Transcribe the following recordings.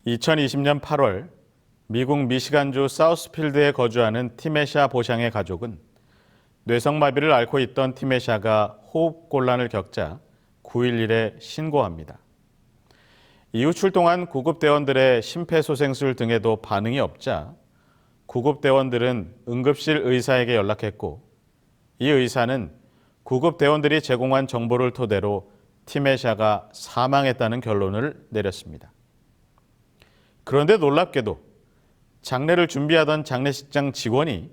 2020년 8월 미국 미시간주 사우스필드에 거주하는 티메샤 보샹의 가족은 뇌성마비를 앓고 있던 티메샤가 호흡곤란을 겪자 911에 신고합니다. 이후 출동한 구급대원들의 심폐소생술 등에도 반응이 없자 구급대원들은 응급실 의사에게 연락했고, 이 의사는 구급대원들이 제공한 정보를 토대로 티메샤가 사망했다는 결론을 내렸습니다. 그런데 놀랍게도 장례를 준비하던 장례식장 직원이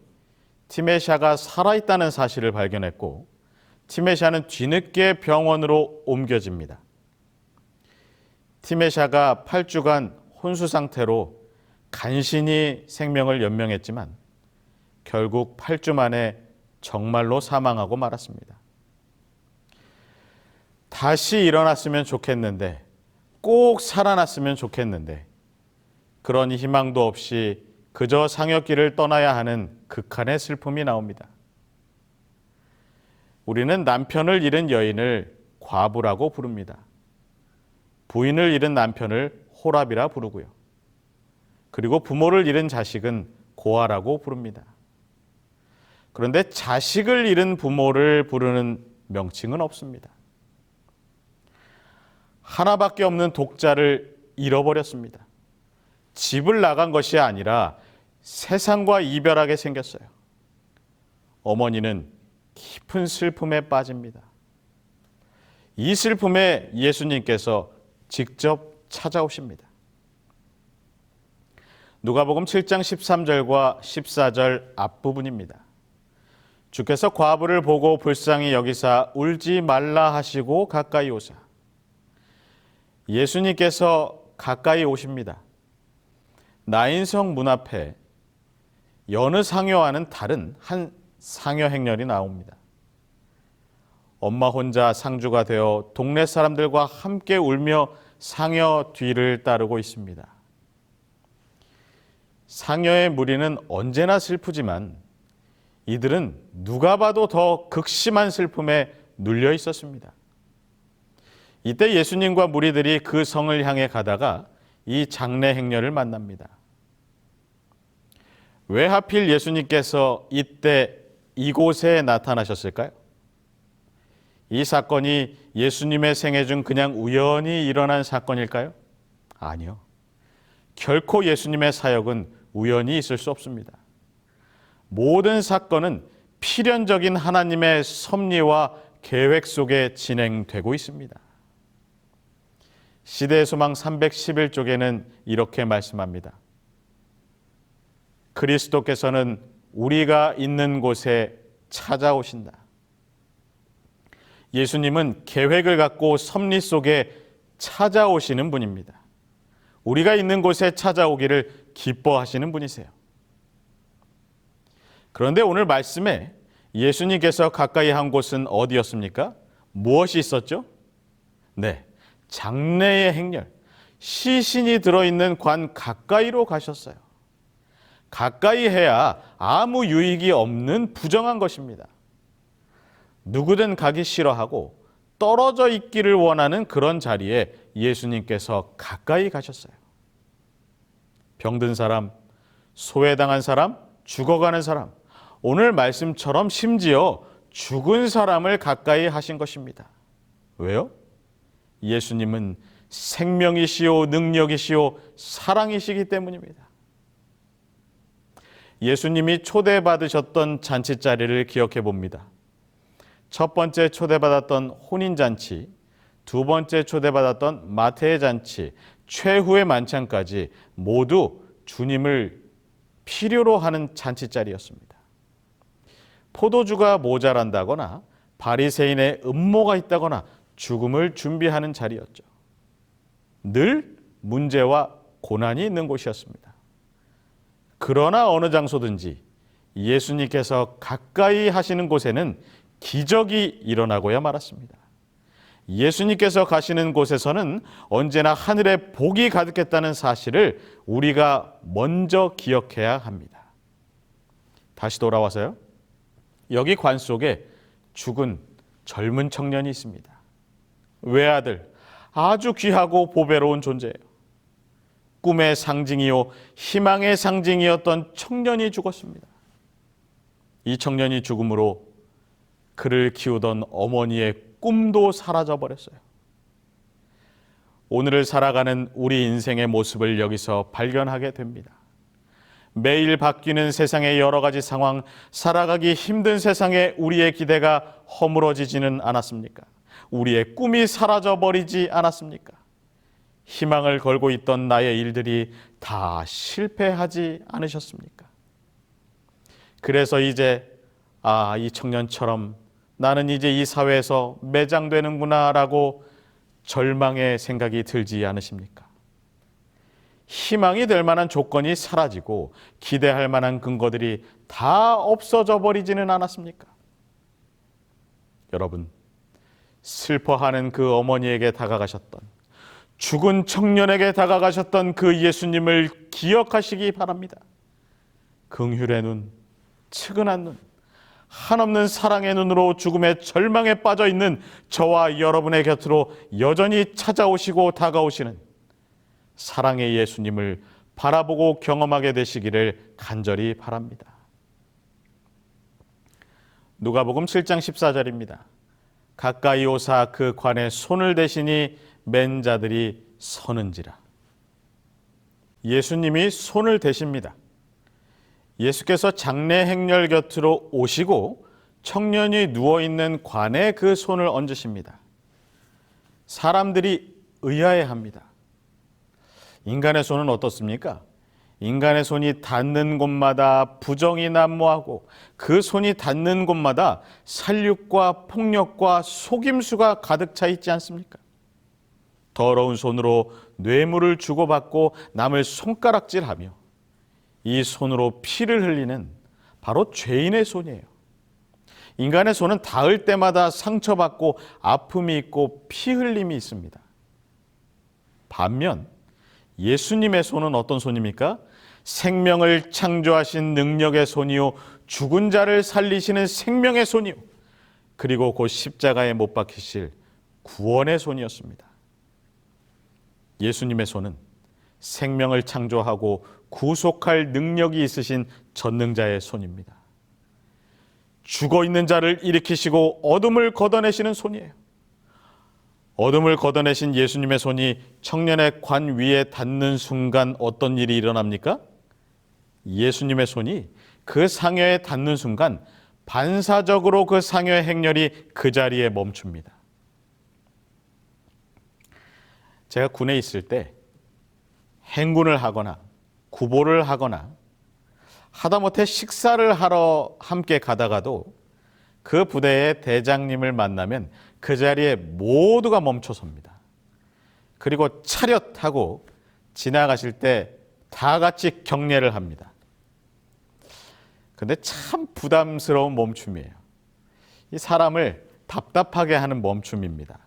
티메샤가 살아있다는 사실을 발견했고, 티메샤는 뒤늦게 병원으로 옮겨집니다. 티메샤가 8주간 혼수 상태로 간신히 생명을 연명했지만 결국 8주 만에 정말로 사망하고 말았습니다. 다시 일어났으면 좋겠는데, 꼭 살아났으면 좋겠는데, 그런 희망도 없이 그저 상여길을 떠나야 하는 극한의 슬픔이 나옵니다. 우리는 남편을 잃은 여인을 과부라고 부릅니다. 부인을 잃은 남편을 호랍이라 부르고요. 그리고 부모를 잃은 자식은 고아라고 부릅니다. 그런데 자식을 잃은 부모를 부르는 명칭은 없습니다. 하나밖에 없는 독자를 잃어버렸습니다. 집을 나간 것이 아니라 세상과 이별하게 생겼어요. 어머니는 깊은 슬픔에 빠집니다. 이 슬픔에 예수님께서 직접 찾아오십니다. 누가복음 7장 13절과 14절 앞부분입니다. 주께서 과부를 보고 불쌍히 여기사 울지 말라 하시고 가까이 오사. 예수님께서 가까이 오십니다. 나인성 문 앞에 여느 상여와는 다른 한 상여 행렬이 나옵니다. 엄마 혼자 상주가 되어 동네 사람들과 함께 울며 상여 뒤를 따르고 있습니다. 상여의 무리는 언제나 슬프지만 이들은 누가 봐도 더 극심한 슬픔에 눌려 있었습니다. 이때 예수님과 무리들이 그 성을 향해 가다가 이 장례 행렬을 만납니다. 왜 하필 예수님께서 이때 이곳에 나타나셨을까요? 이 사건이 예수님의 생애 중 그냥 우연히 일어난 사건일까요? 아니요. 결코 예수님의 사역은 우연히 있을 수 없습니다. 모든 사건은 필연적인 하나님의 섭리와 계획 속에 진행되고 있습니다. 시대의 소망 311쪽에는 이렇게 말씀합니다. 그리스도께서는 우리가 있는 곳에 찾아오신다. 예수님은 계획을 갖고 섭리 속에 찾아오시는 분입니다. 우리가 있는 곳에 찾아오기를 기뻐하시는 분이세요. 그런데 오늘 말씀에 예수님께서 가까이 한 곳은 어디였습니까? 무엇이 있었죠? 네, 장례의 행렬, 시신이 들어있는 관 가까이로 가셨어요. 가까이 해야 아무 유익이 없는 부정한 것입니다. 누구든 가기 싫어하고 떨어져 있기를 원하는 그런 자리에 예수님께서 가까이 가셨어요. 병든 사람, 소외당한 사람, 죽어가는 사람, 오늘 말씀처럼 심지어 죽은 사람을 가까이 하신 것입니다. 왜요? 예수님은 생명이시오, 능력이시오, 사랑이시기 때문입니다. 예수님이 초대받으셨던 잔치자리를 기억해 봅니다. 첫 번째 초대받았던 혼인잔치, 두 번째 초대받았던 마태의 잔치, 최후의 만찬까지 모두 주님을 필요로 하는 잔치자리였습니다. 포도주가 모자란다거나 바리새인의 음모가 있다거나 죽음을 준비하는 자리였죠. 늘 문제와 고난이 있는 곳이었습니다. 그러나 어느 장소든지 예수님께서 가까이 하시는 곳에는 기적이 일어나고야 말았습니다. 예수님께서 가시는 곳에서는 언제나 하늘의 복이 가득했다는 사실을 우리가 먼저 기억해야 합니다. 다시 돌아와서요. 여기 관 속에 죽은 젊은 청년이 있습니다. 외아들, 아주 귀하고 보배로운 존재예요. 꿈의 상징이요 희망의 상징이었던 청년이 죽었습니다. 이 청년이 죽음으로 그를 키우던 어머니의 꿈도 사라져 버렸어요. 오늘을 살아가는 우리 인생의 모습을 여기서 발견하게 됩니다. 매일 바뀌는 세상의 여러 가지 상황, 살아가기 힘든 세상에 우리의 기대가 허물어지지는 않았습니까? 우리의 꿈이 사라져 버리지 않았습니까? 희망을 걸고 있던 나의 일들이 다 실패하지 않으셨습니까? 그래서 이제 이 청년처럼 나는 이제 이 사회에서 매장되는구나라고 절망의 생각이 들지 않으십니까? 희망이 될 만한 조건이 사라지고 기대할 만한 근거들이 다 없어져 버리지는 않았습니까? 여러분, 슬퍼하는 그 어머니에게 다가가셨던, 죽은 청년에게 다가가셨던 그 예수님을 기억하시기 바랍니다. 긍휼의 눈, 측은한 눈, 한없는 사랑의 눈으로 죽음의 절망에 빠져 있는 저와 여러분의 곁으로 여전히 찾아오시고 다가오시는 사랑의 예수님을 바라보고 경험하게 되시기를 간절히 바랍니다. 누가복음 7장 14절입니다. 가까이 오사 그 관에 손을 대시니 맨 자들이 서는지라. 예수님이 손을 대십니다. 예수께서 장례 행렬 곁으로 오시고 청년이 누워있는 관에 그 손을 얹으십니다. 사람들이 의아해합니다. 인간의 손은 어떻습니까? 인간의 손이 닿는 곳마다 부정이 난무하고 그 손이 닿는 곳마다 살육과 폭력과 속임수가 가득 차 있지 않습니까? 더러운 손으로 뇌물을 주고받고 남을 손가락질하며 이 손으로 피를 흘리는 바로 죄인의 손이에요. 인간의 손은 닿을 때마다 상처받고 아픔이 있고 피 흘림이 있습니다. 반면 예수님의 손은 어떤 손입니까? 생명을 창조하신 능력의 손이요, 죽은 자를 살리시는 생명의 손이요, 그리고 곧 십자가에 못 박히실 구원의 손이었습니다. 예수님의 손은 생명을 창조하고 구속할 능력이 있으신 전능자의 손입니다. 죽어있는 자를 일으키시고 어둠을 걷어내시는 손이에요. 어둠을 걷어내신 예수님의 손이 청년의 관 위에 닿는 순간 어떤 일이 일어납니까? 예수님의 손이 그 상여에 닿는 순간 반사적으로 그 상여의 행렬이 그 자리에 멈춥니다. 제가 군에 있을 때 행군을 하거나 구보를 하거나 하다못해 식사를 하러 함께 가다가도 그 부대의 대장님을 만나면 그 자리에 모두가 멈춰섭니다. 그리고 차렷하고 지나가실 때 다 같이 경례를 합니다. 근데 참 부담스러운 멈춤이에요. 이 사람을 답답하게 하는 멈춤입니다.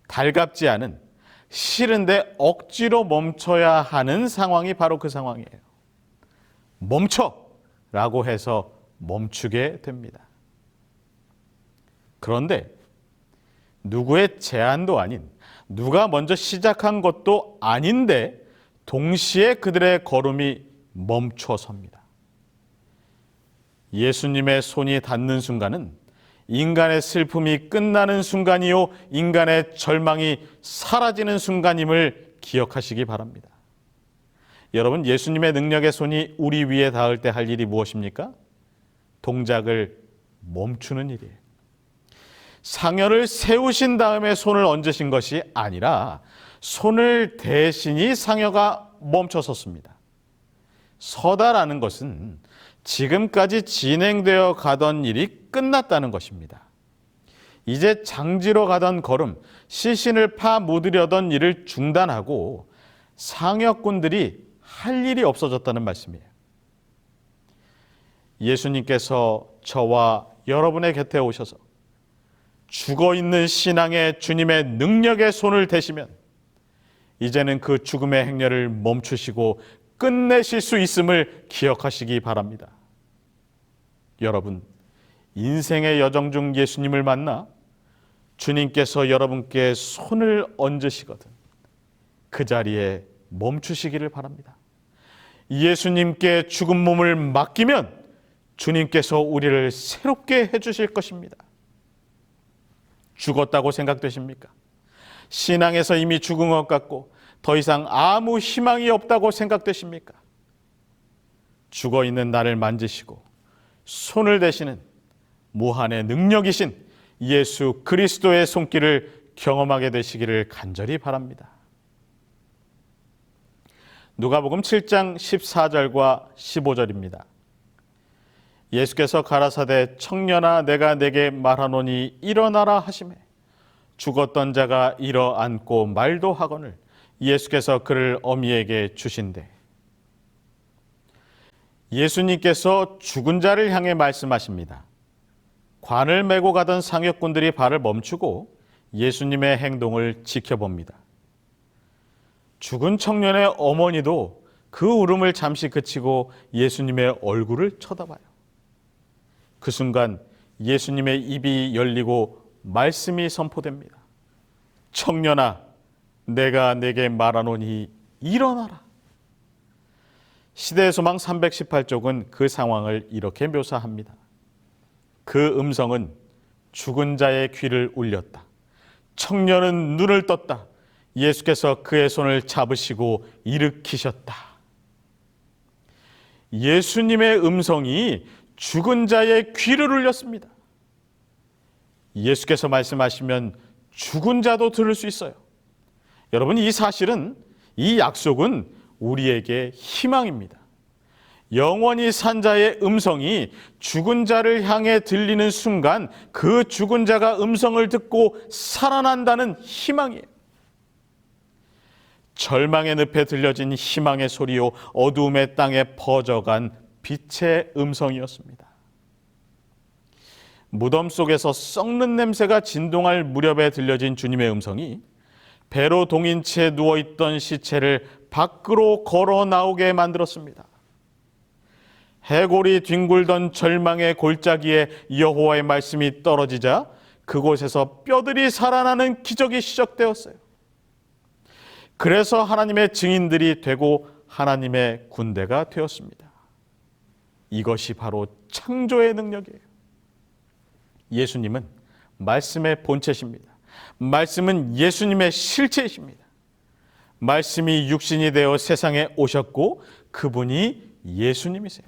달갑지 않은, 싫은데 억지로 멈춰야 하는 상황이 바로 그 상황이에요. 멈춰! 라고 해서 멈추게 됩니다. 그런데 누구의 제안도 아닌, 누가 먼저 시작한 것도 아닌데 동시에 그들의 걸음이 멈춰섭니다. 예수님의 손이 닿는 순간은 인간의 슬픔이 끝나는 순간이요, 인간의 절망이 사라지는 순간임을 기억하시기 바랍니다. 여러분, 예수님의 능력의 손이 우리 위에 닿을 때 할 일이 무엇입니까? 동작을 멈추는 일이에요. 상여를 세우신 다음에 손을 얹으신 것이 아니라 손을 대시니 상여가 멈춰섰습니다. 서다라는 것은 지금까지 진행되어 가던 일이 끝났다는 것입니다. 이제 장지로 가던 걸음, 시신을 파묻으려던 일을 중단하고 상여꾼들이 할 일이 없어졌다는 말씀이에요. 예수님께서 저와 여러분의 곁에 오셔서 죽어있는 신앙의 주님의 능력의 손을 대시면 이제는 그 죽음의 행렬을 멈추시고 끝내실 수 있음을 기억하시기 바랍니다. 여러분, 인생의 여정 중 예수님을 만나 주님께서 여러분께 손을 얹으시거든 그 자리에 멈추시기를 바랍니다. 예수님께 죽은 몸을 맡기면 주님께서 우리를 새롭게 해주실 것입니다. 죽었다고 생각되십니까? 신앙에서 이미 죽은 것 같고 더 이상 아무 희망이 없다고 생각되십니까? 죽어 있는 나를 만지시고 손을 대시는 무한의 능력이신 예수 그리스도의 손길을 경험하게 되시기를 간절히 바랍니다. 누가복음 7장 14절과 15절입니다. 예수께서 가라사대 청년아 내가 네게 말하노니 일어나라 하시매 죽었던 자가 일어앉고 말도 하거늘 예수께서 그를 어미에게 주신대. 예수님께서 죽은 자를 향해 말씀하십니다. 관을 메고 가던 상역군들이 발을 멈추고 예수님의 행동을 지켜봅니다. 죽은 청년의 어머니도 그 울음을 잠시 그치고 예수님의 얼굴을 쳐다봐요. 그 순간 예수님의 입이 열리고 말씀이 선포됩니다. 청년아, 내가 네게 말하노니 일어나라. 시대의 소망 318쪽은 그 상황을 이렇게 묘사합니다. 그 음성은 죽은 자의 귀를 울렸다. 청년은 눈을 떴다. 예수께서 그의 손을 잡으시고 일으키셨다. 예수님의 음성이 죽은 자의 귀를 울렸습니다. 예수께서 말씀하시면 죽은 자도 들을 수 있어요. 여러분, 이 사실은, 이 약속은 우리에게 희망입니다. 영원히 산 자의 음성이 죽은 자를 향해 들리는 순간 그 죽은 자가 음성을 듣고 살아난다는 희망이에요. 절망의 늪에 들려진 희망의 소리요 어두움의 땅에 퍼져간 빛의 음성이었습니다. 무덤 속에서 썩는 냄새가 진동할 무렵에 들려진 주님의 음성이 배로 동인 채 누워있던 시체를 밖으로 걸어 나오게 만들었습니다. 해골이 뒹굴던 절망의 골짜기에 여호와의 말씀이 떨어지자 그곳에서 뼈들이 살아나는 기적이 시작되었어요. 그래서 하나님의 증인들이 되고 하나님의 군대가 되었습니다. 이것이 바로 창조의 능력이에요. 예수님은 말씀의 본체십니다. 말씀은 예수님의 실체이십니다. 말씀이 육신이 되어 세상에 오셨고 그분이 예수님이세요.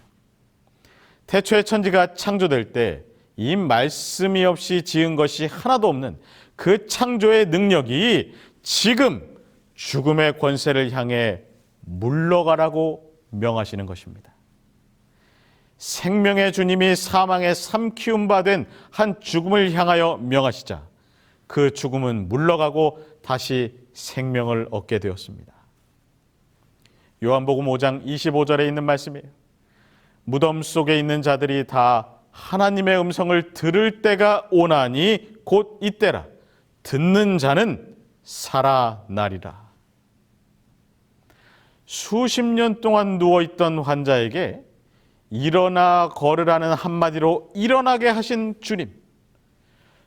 태초에 천지가 창조될 때 이 말씀이 없이 지은 것이 하나도 없는 그 창조의 능력이 지금 죽음의 권세를 향해 물러가라고 명하시는 것입니다. 생명의 주님이 사망에 삼키움 받은 한 죽음을 향하여 명하시자 그 죽음은 물러가고 다시 생명을 얻게 되었습니다. 요한복음 5장 25절에 있는 말씀이에요. 무덤 속에 있는 자들이 다 하나님의 음성을 들을 때가 오나니 곧 이때라. 듣는 자는 살아나리라. 수십 년 동안 누워있던 환자에게 일어나 걸으라는 한마디로 일어나게 하신 주님.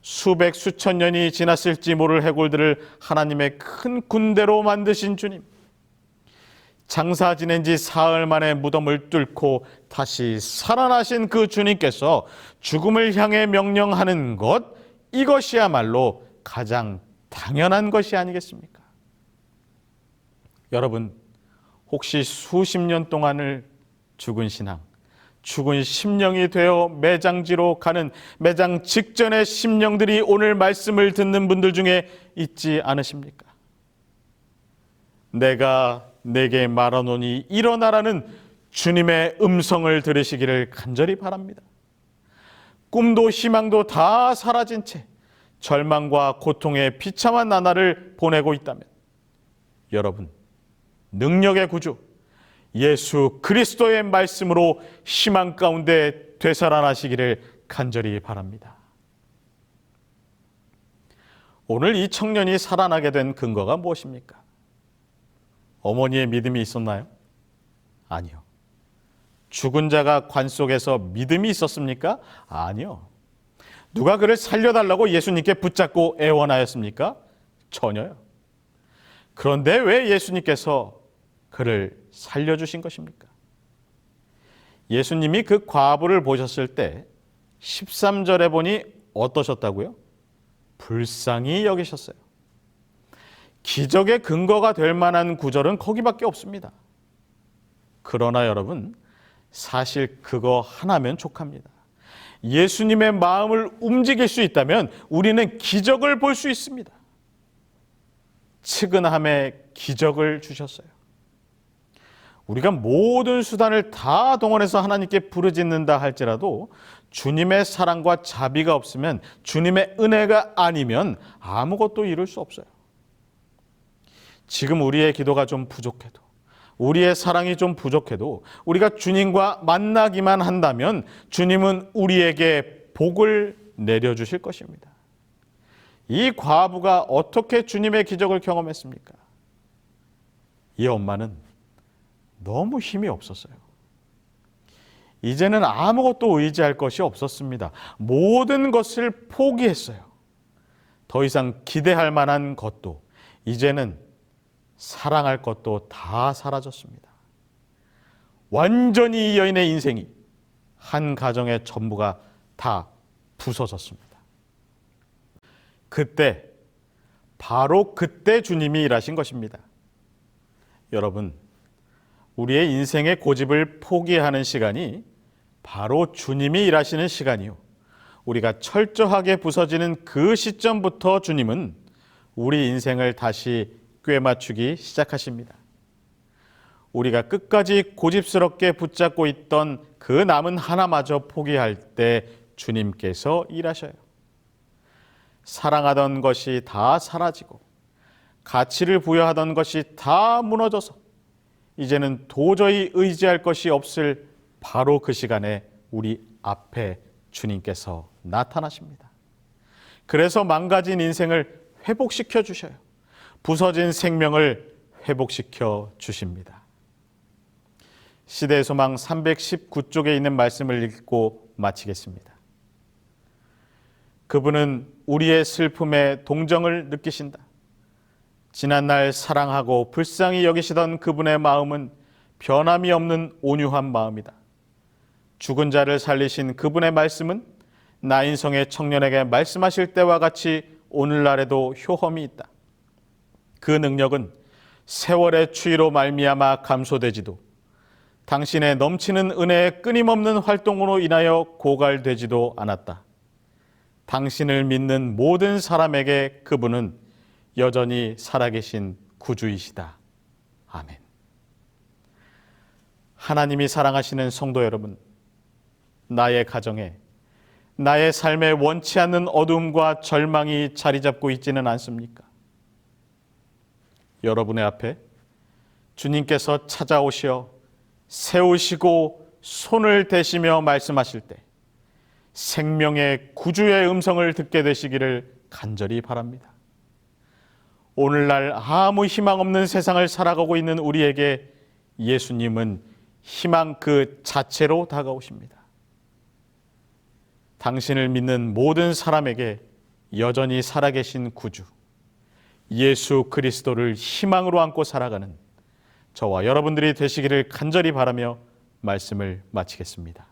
수백 수천 년이 지났을지 모를 해골들을 하나님의 큰 군대로 만드신 주님. 장사 지낸 지 사흘 만에 무덤을 뚫고 다시 살아나신 그 주님께서 죽음을 향해 명령하는 것, 이것이야말로 가장 당연한 것이 아니겠습니까? 여러분, 혹시 수십 년 동안을 죽은 신앙, 죽은 심령이 되어 매장지로 가는 매장 직전의 심령들이 오늘 말씀을 듣는 분들 중에 있지 않으십니까? 내가 내게 말하노니 일어나라는 주님의 음성을 들으시기를 간절히 바랍니다. 꿈도 희망도 다 사라진 채 절망과 고통의 비참한 나날을 보내고 있다면 여러분, 능력의 구주 예수 그리스도의 말씀으로 희망 가운데 되살아나시기를 간절히 바랍니다. 오늘 이 청년이 살아나게 된 근거가 무엇입니까? 어머니의 믿음이 있었나요? 아니요. 죽은 자가 관 속에서 믿음이 있었습니까? 아니요. 누가 그를 살려달라고 예수님께 붙잡고 애원하였습니까? 전혀요. 그런데 왜 예수님께서 그를 살려주신 것입니까? 예수님이 그 과부를 보셨을 때 13절에 보니 어떠셨다고요? 불쌍히 여기셨어요. 기적의 근거가 될 만한 구절은 거기밖에 없습니다. 그러나 여러분, 사실 그거 하나면 족합니다. 예수님의 마음을 움직일 수 있다면 우리는 기적을 볼 수 있습니다. 측은함의 기적을 주셨어요. 우리가 모든 수단을 다 동원해서 하나님께 부르짖는다 할지라도 주님의 사랑과 자비가 없으면, 주님의 은혜가 아니면 아무것도 이룰 수 없어요. 지금 우리의 기도가 좀 부족해도, 우리의 사랑이 좀 부족해도 우리가 주님과 만나기만 한다면 주님은 우리에게 복을 내려주실 것입니다. 이 과부가 어떻게 주님의 기적을 경험했습니까? 이 엄마는 너무 힘이 없었어요. 이제는 아무것도 의지할 것이 없었습니다. 모든 것을 포기했어요. 더 이상 기대할 만한 것도, 이제는 사랑할 것도 다 사라졌습니다. 완전히 이 여인의 인생이, 한 가정의 전부가 다 부서졌습니다. 그때, 바로 그때 주님이 일하신 것입니다. 여러분, 우리의 인생의 고집을 포기하는 시간이 바로 주님이 일하시는 시간이요, 우리가 철저하게 부서지는 그 시점부터 주님은 우리 인생을 다시 꿰맞추기 시작하십니다. 우리가 끝까지 고집스럽게 붙잡고 있던 그 남은 하나마저 포기할 때 주님께서 일하셔요. 사랑하던 것이 다 사라지고 가치를 부여하던 것이 다 무너져서 이제는 도저히 의지할 것이 없을 바로 그 시간에 우리 앞에 주님께서 나타나십니다. 그래서 망가진 인생을 회복시켜 주셔요. 부서진 생명을 회복시켜 주십니다. 시대의 소망 319쪽에 있는 말씀을 읽고 마치겠습니다. 그분은 우리의 슬픔에 동정을 느끼신다. 지난날 사랑하고 불쌍히 여기시던 그분의 마음은 변함이 없는 온유한 마음이다. 죽은 자를 살리신 그분의 말씀은 나인성의 청년에게 말씀하실 때와 같이 오늘날에도 효험이 있다. 그 능력은 세월의 추위로 말미암아 감소되지도, 당신의 넘치는 은혜의 끊임없는 활동으로 인하여 고갈되지도 않았다. 당신을 믿는 모든 사람에게 그분은 여전히 살아계신 구주이시다. 아멘. 하나님이 사랑하시는 성도 여러분, 나의 가정에, 나의 삶에 원치 않는 어둠과 절망이 자리 잡고 있지는 않습니까? 여러분의 앞에 주님께서 찾아오시어 세우시고 손을 대시며 말씀하실 때 생명의 구주의 음성을 듣게 되시기를 간절히 바랍니다. 오늘날 아무 희망 없는 세상을 살아가고 있는 우리에게 예수님은 희망 그 자체로 다가오십니다. 당신을 믿는 모든 사람에게 여전히 살아계신 구주 예수 그리스도를 희망으로 안고 살아가는 저와 여러분들이 되시기를 간절히 바라며 말씀을 마치겠습니다.